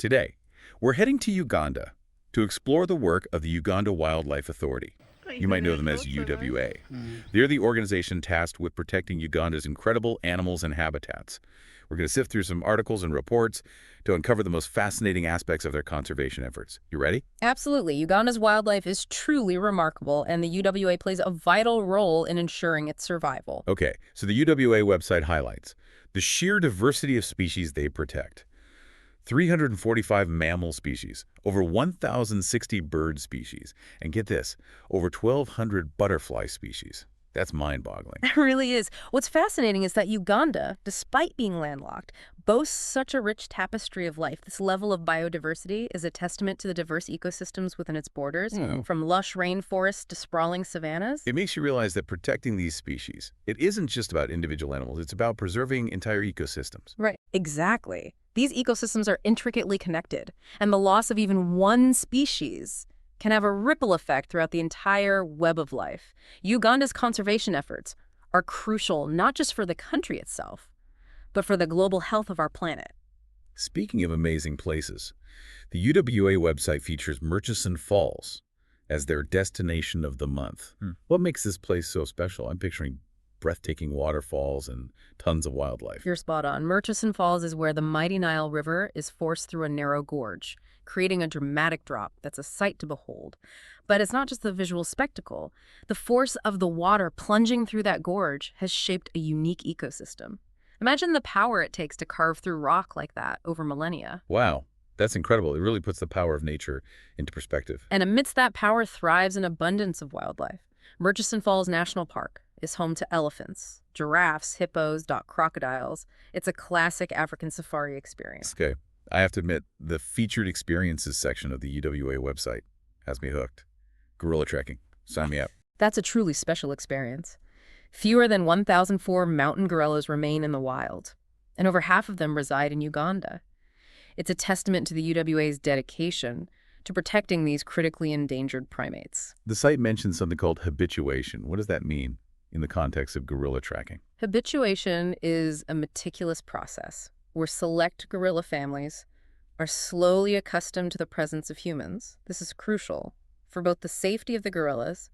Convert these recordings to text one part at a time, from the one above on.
Today, we're heading to Uganda to explore the work of the Uganda Wildlife Authority. You might know them as UWA. They're the organization tasked with protecting Uganda's incredible animals and habitats. We're going to sift through some articles and reports to uncover the most fascinating aspects of their conservation efforts. You ready? Absolutely. Uganda's wildlife is truly remarkable, and the UWA plays a vital role in ensuring its survival. Okay, so the UWA website highlights the sheer diversity of species they protect. 345 mammal species, over 1,060 bird species, and get this, over 1,200 butterfly species. That's mind-boggling. It really is. What's fascinating is that Uganda, despite being landlocked, boasts such a rich tapestry of life. This level of biodiversity is a testament to the diverse ecosystems within its borders, from lush rainforests to sprawling savannas. It makes you realize that protecting these species, it isn't just about individual animals, it's about preserving entire ecosystems. Right. Exactly. These ecosystems are intricately connected, and the loss of even one species can have a ripple effect throughout the entire web of life. Uganda's conservation efforts are crucial not just for the country itself, but for the global health of our planet. Speaking of amazing places, the UWA website features Murchison Falls as their destination of the month. What makes this place so special? I'm picturing breathtaking waterfalls and tons of wildlife. You're spot on. Murchison Falls is where the mighty Nile River is forced through a narrow gorge, creating a dramatic drop that's a sight to behold. But it's not just the visual spectacle. The force of the water plunging through that gorge has shaped a unique ecosystem. Imagine the power it takes to carve through rock like that over millennia. Wow, that's incredible. It really puts the power of nature into perspective. And amidst that power thrives an abundance of wildlife. Murchison Falls National Park is home to elephants, giraffes, hippos, crocodiles. It's a classic African safari experience. Okay. I have to admit, the featured experiences section of the UWA website has me hooked. Gorilla trekking. Sign me up. That's a truly special experience. Fewer than 1,004 mountain gorillas remain in the wild, and over half of them reside in Uganda. It's a testament to the UWA's dedication to protecting these critically endangered primates. The site mentions something called habituation. What does that mean in the context of gorilla tracking? Habituation is a meticulous process where select gorilla families are slowly accustomed to the presence of humans. This is crucial for both the safety of the gorillas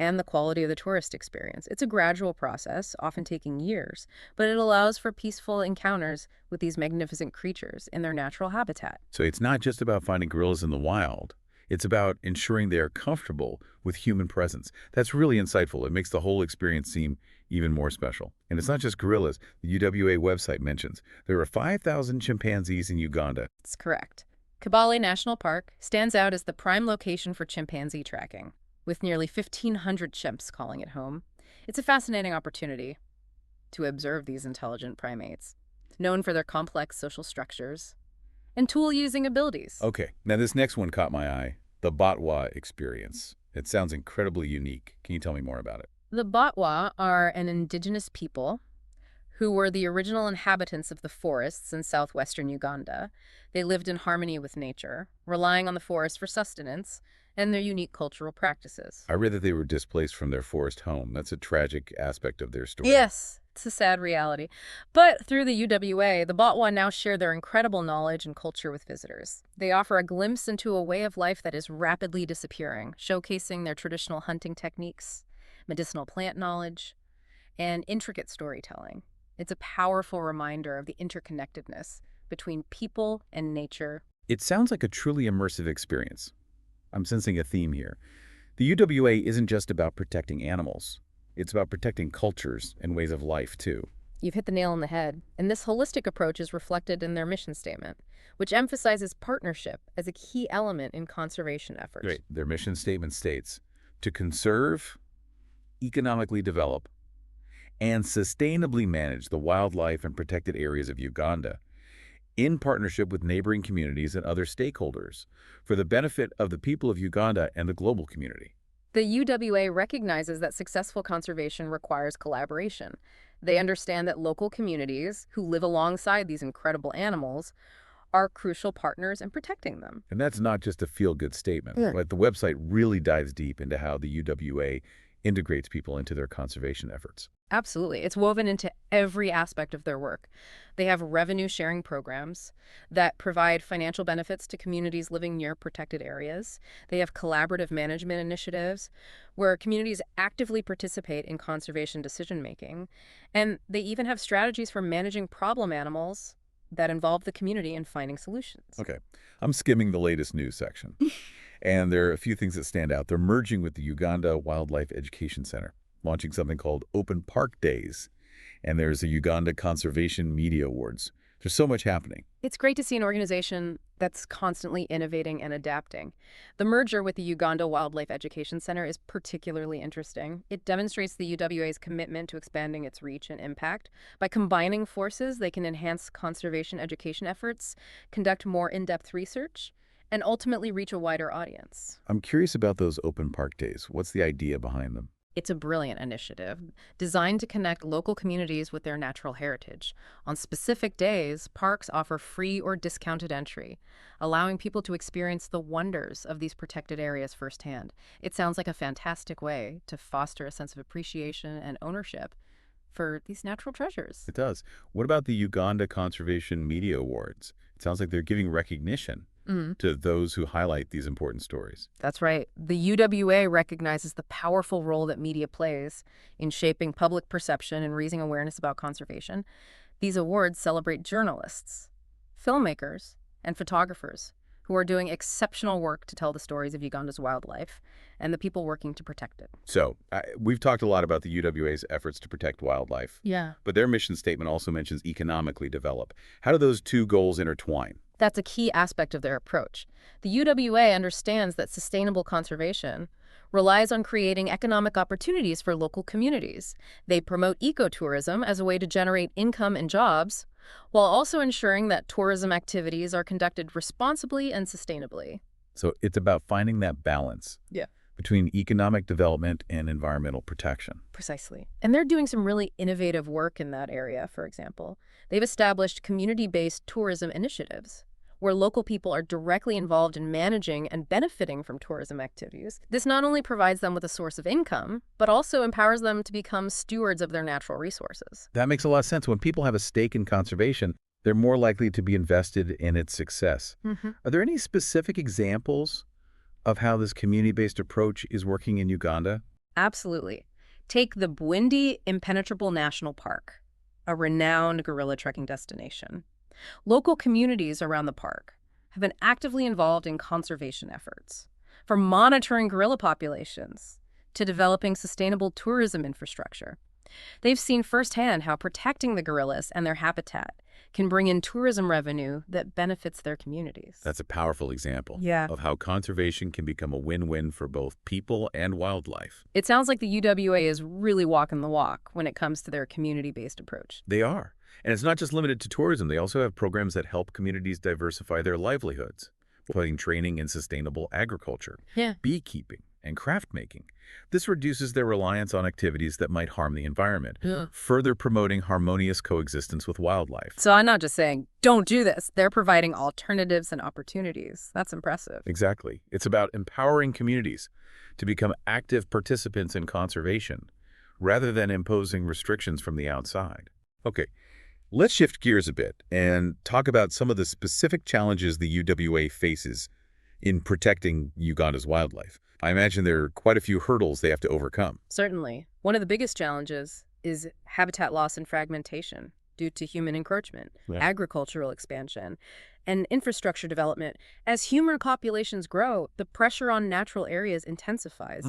and the quality of the tourist experience. It's a gradual process, often taking years, but it allows for peaceful encounters with these magnificent creatures in their natural habitat. So it's not just about finding gorillas in the wild. It's about ensuring they are comfortable with human presence. That's really insightful. It makes the whole experience seem even more special. And it's not just gorillas. The UWA website mentions there are 5,000 chimpanzees in Uganda. That's correct. Kibale National Park stands out as the prime location for chimpanzee tracking, with nearly 1,500 chimps calling it home. It's a fascinating opportunity to observe these intelligent primates, known for their complex social structures and tool-using abilities. Okay, now this next one caught my eye, the Batwa experience. It sounds incredibly unique. Can you tell me more about it? The Batwa are an indigenous people who were the original inhabitants of the forests in southwestern Uganda. They lived in harmony with nature, relying on the forest for sustenance and their unique cultural practices. I read that they were displaced from their forest home. That's a tragic aspect of their story. Yes, it's a sad reality. But through the UWA, the Batwa now share their incredible knowledge and culture with visitors. They offer a glimpse into a way of life that is rapidly disappearing, showcasing their traditional hunting techniques, medicinal plant knowledge, and intricate storytelling. It's a powerful reminder of the interconnectedness between people and nature. It sounds like a truly immersive experience. I'm sensing a theme here. The UWA isn't just about protecting animals. It's about protecting cultures and ways of life, too. You've hit the nail on the head, and this holistic approach is reflected in their mission statement, which emphasizes partnership as a key element in conservation efforts. Great. Their mission statement states, to conserve, economically develop, and sustainably manage the wildlife and protected areas of Uganda, in partnership with neighboring communities and other stakeholders, for the benefit of the people of Uganda and the global community. The UWA recognizes that successful conservation requires collaboration. They understand that local communities who live alongside these incredible animals are crucial partners in protecting them. And that's not just a feel-good statement. Right? The website really dives deep into how the UWA integrates people into their conservation efforts. Absolutely. It's woven into every aspect of their work. They have revenue sharing programs that provide financial benefits to communities living near protected areas. They have collaborative management initiatives where communities actively participate in conservation decision making. And they even have strategies for managing problem animals that involve the community in finding solutions. Okay, I'm skimming the latest news section. And there are a few things that stand out. They're merging with the Uganda Wildlife Education Center, launching something called Open Park Days. And there's the Uganda Conservation Media Awards. There's so much happening. It's great to see an organization that's constantly innovating and adapting. The merger with the Uganda Wildlife Education Center is particularly interesting. It demonstrates the UWA's commitment to expanding its reach and impact. By combining forces, they can enhance conservation education efforts, conduct more in-depth research, and ultimately reach a wider audience. I'm curious about those Open Park Days. What's the idea behind them? It's a brilliant initiative designed to connect local communities with their natural heritage. On specific days, parks offer free or discounted entry, allowing people to experience the wonders of these protected areas firsthand. It sounds like a fantastic way to foster a sense of appreciation and ownership for these natural treasures. It does. What about the Uganda Conservation Media Awards? It sounds like they're giving recognition to those who highlight these important stories. That's right. The UWA recognizes the powerful role that media plays in shaping public perception and raising awareness about conservation. These awards celebrate journalists, filmmakers, and photographers who are doing exceptional work to tell the stories of Uganda's wildlife and the people working to protect it. So, we've talked a lot about the UWA's efforts to protect wildlife. Yeah. But their mission statement also mentions economically develop. How do those two goals intertwine? That's a key aspect of their approach. The UWA understands that sustainable conservation relies on creating economic opportunities for local communities. They promote ecotourism as a way to generate income and jobs, while also ensuring that tourism activities are conducted responsibly and sustainably. So it's about finding that balance between economic development and environmental protection. Precisely. And they're doing some really innovative work in that area, for example. They've established community-based tourism initiatives where local people are directly involved in managing and benefiting from tourism activities. This not only provides them with a source of income, but also empowers them to become stewards of their natural resources. That makes a lot of sense. When people have a stake in conservation, they're more likely to be invested in its success. Are there any specific examples of how this community-based approach is working in Uganda? Absolutely. Take the Bwindi Impenetrable National Park, a renowned gorilla trekking destination. Local communities around the park have been actively involved in conservation efforts, from monitoring gorilla populations to developing sustainable tourism infrastructure. They've seen firsthand how protecting the gorillas and their habitat can bring in tourism revenue that benefits their communities. That's a powerful example of how conservation can become a win-win for both people and wildlife. It sounds like the UWA is really walking the walk when it comes to their community-based approach. They are. And it's not just limited to tourism. They also have programs that help communities diversify their livelihoods, providing training in sustainable agriculture, beekeeping, and craft making. This reduces their reliance on activities that might harm the environment, further promoting harmonious coexistence with wildlife. So I'm not just saying, don't do this. They're providing alternatives and opportunities. That's impressive. Exactly. It's about empowering communities to become active participants in conservation, rather than imposing restrictions from the outside. Okay, let's shift gears a bit and talk about some of the specific challenges the UWA faces in protecting Uganda's wildlife. I imagine there are quite a few hurdles they have to overcome. Certainly. One of the biggest challenges is habitat loss and fragmentation due to human encroachment, agricultural expansion, and infrastructure development. As human populations grow, the pressure on natural areas intensifies,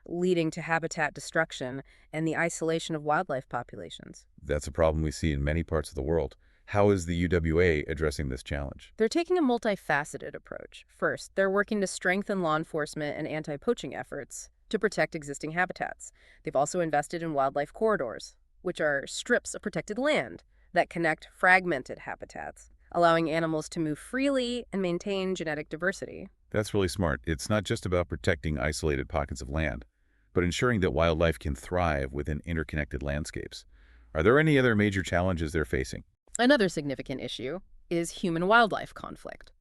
leading to habitat destruction and the isolation of wildlife populations. That's a problem we see in many parts of the world. How is the UWA addressing this challenge? They're taking a multifaceted approach. First, they're working to strengthen law enforcement and anti-poaching efforts to protect existing habitats. They've also invested in wildlife corridors, which are strips of protected land that connect fragmented habitats, allowing animals to move freely and maintain genetic diversity. That's really smart. It's not just about protecting isolated pockets of land, but ensuring that wildlife can thrive within interconnected landscapes. Are there any other major challenges they're facing? Another significant issue is human-wildlife conflict.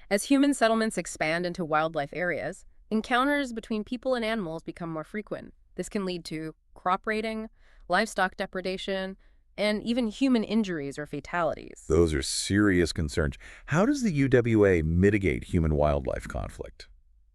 As human settlements expand into wildlife areas, encounters between people and animals become more frequent. This can lead to crop raiding, livestock depredation, and even human injuries or fatalities. Those are serious concerns. How does the UWA mitigate human-wildlife conflict?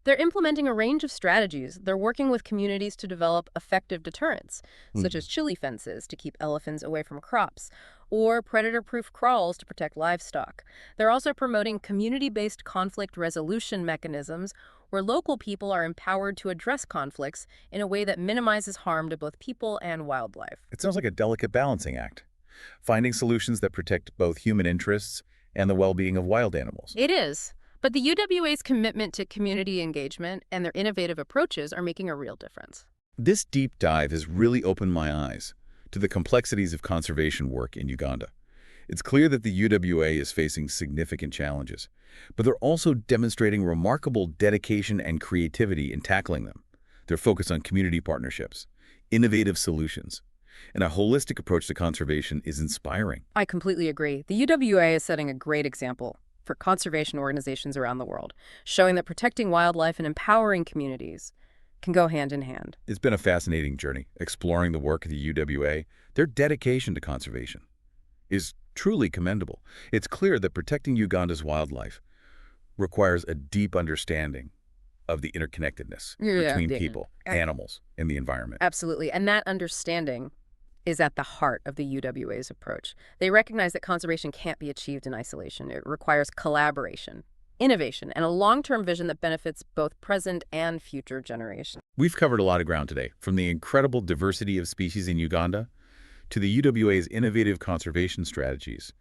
They're implementing a range of strategies. They're working with communities to develop effective deterrents, such as chili fences to keep elephants away from crops, or predator-proof crawls to protect livestock. They're also promoting community-based conflict resolution mechanisms where local people are empowered to address conflicts in a way that minimizes harm to both people and wildlife. It sounds like a delicate balancing act, finding solutions that protect both human interests and the well-being of wild animals. It is. But the UWA's commitment to community engagement and their innovative approaches are making a real difference. This deep dive has really opened my eyes to the complexities of conservation work in Uganda. It's clear that the UWA is facing significant challenges, but they're also demonstrating remarkable dedication and creativity in tackling them. They're focused on community partnerships, innovative solutions, and a holistic approach to conservation is inspiring. I completely agree. The UWA is setting a great example for conservation organizations around the world, showing that protecting wildlife and empowering communities can go hand in hand. It's been a fascinating journey, exploring the work of the UWA. Their dedication to conservation is truly commendable. It's clear that protecting Uganda's wildlife requires a deep understanding of the interconnectedness between people, animals, and the environment. Absolutely. And that understanding is at the heart of the UWA's approach. They recognize that conservation can't be achieved in isolation. It requires collaboration, innovation, and a long-term vision that benefits both present and future generations. We've covered a lot of ground today, from the incredible diversity of species in Uganda to the UWA's innovative conservation strategies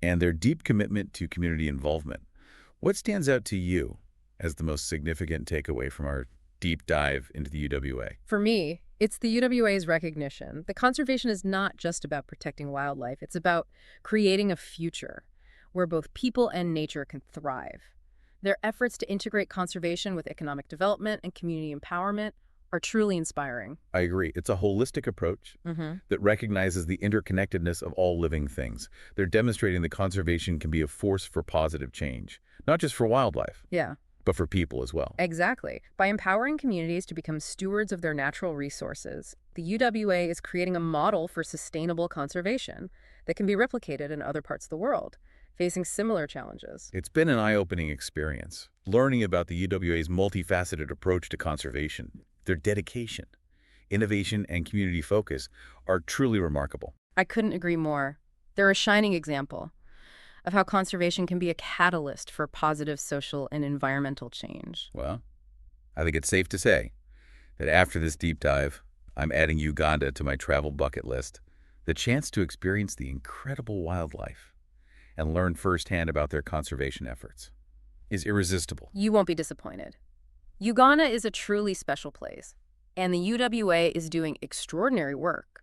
and their deep commitment to community involvement. What stands out to you as the most significant takeaway from our deep dive into the UWA? For me, it's the UWA's recognition. The conservation is not just about protecting wildlife. It's about creating a future where both people and nature can thrive. Their efforts to integrate conservation with economic development and community empowerment are truly inspiring. I agree. It's a holistic approach that recognizes the interconnectedness of all living things. They're demonstrating that conservation can be a force for positive change, not just for wildlife, but for people as well. Exactly. By empowering communities to become stewards of their natural resources, the UWA is creating a model for sustainable conservation that can be replicated in other parts of the world facing similar challenges. It's been an eye-opening experience, learning about the UWA's multifaceted approach to conservation. Their dedication, innovation, and community focus are truly remarkable. I couldn't agree more. They're a shining example of how conservation can be a catalyst for positive social and environmental change. Well, I think it's safe to say that after this deep dive, I'm adding Uganda to my travel bucket list. The chance to experience the incredible wildlife and learn firsthand about their conservation efforts is irresistible. You won't be disappointed. Uganda is a truly special place, and the UWA is doing extraordinary work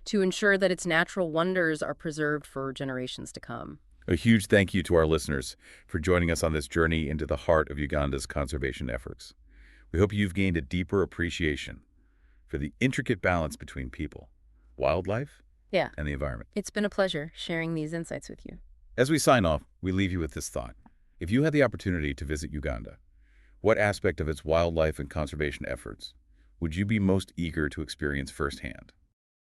to ensure that its natural wonders are preserved for generations to come. A huge thank you to our listeners for joining us on this journey into the heart of Uganda's conservation efforts. We hope you've gained a deeper appreciation for the intricate balance between people, wildlife, and the environment. It's been a pleasure sharing these insights with you. As we sign off, we leave you with this thought. If you had the opportunity to visit Uganda, what aspect of its wildlife and conservation efforts would you be most eager to experience firsthand?